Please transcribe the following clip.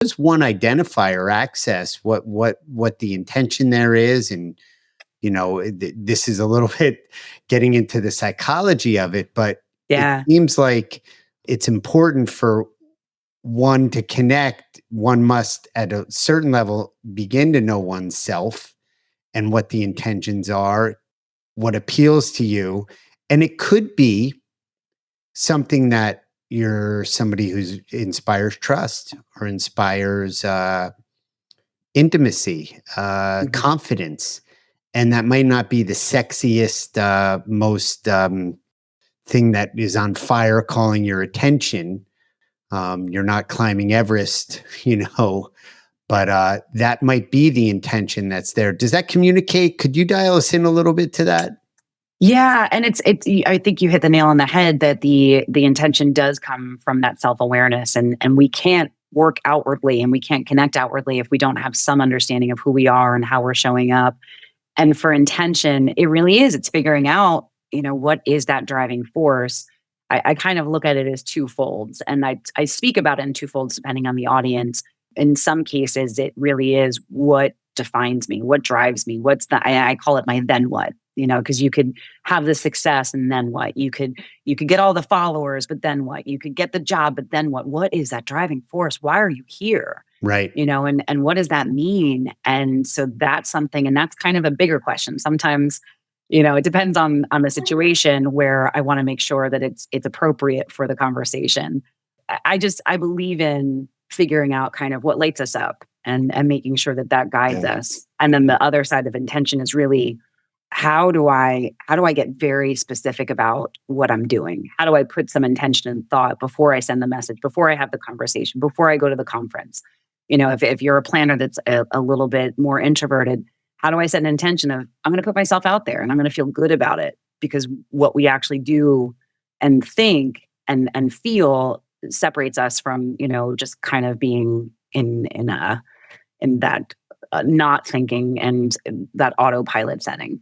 does one identify or access what the intention there is? And this is a little bit getting into the psychology of it, but it Yeah. seems like it's important for one to connect. One must, at a certain level, begin to know oneself and what the intentions are, what appeals to you. And it could be something that you're somebody who's inspires trust or inspires intimacy, Mhm. confidence. And that might not be the sexiest, most thing that is on fire calling your attention. You're not climbing Everest, but that might be the intention that's there. Does that communicate? Could you dial us in a little bit to that? Yeah, and I think you hit the nail on the head that the intention does come from that self-awareness, and we can't work outwardly and we can't connect outwardly if we don't have some understanding of who we are and how we're showing up. And for intention, it really is, it's figuring out, what is that driving force. I kind of look at it as twofolds, and I speak about it in twofolds depending on the audience. In some cases, it really is what defines me, what drives me, I call it my then what, because you could have the success and then what? You could get all the followers, but then what? You could get the job, but then what? What is that driving force? Why are you here? Right. And what does that mean? And so that's something, and that's kind of a bigger question. Sometimes, it depends on the situation where I want to make sure that it's appropriate for the conversation. I believe in figuring out kind of what lights us up and making sure that guides Yeah. us. And then the other side of intention is really how do I get very specific about what I'm doing? How do I put some intention and thought before I send the message, before I have the conversation, before I go to the conference? If you're a planner that's a little bit more introverted, how do I set an intention of I'm going to put myself out there and I'm going to feel good about it? Because what we actually do and think and feel separates us from just kind of being in that not thinking and that autopilot setting.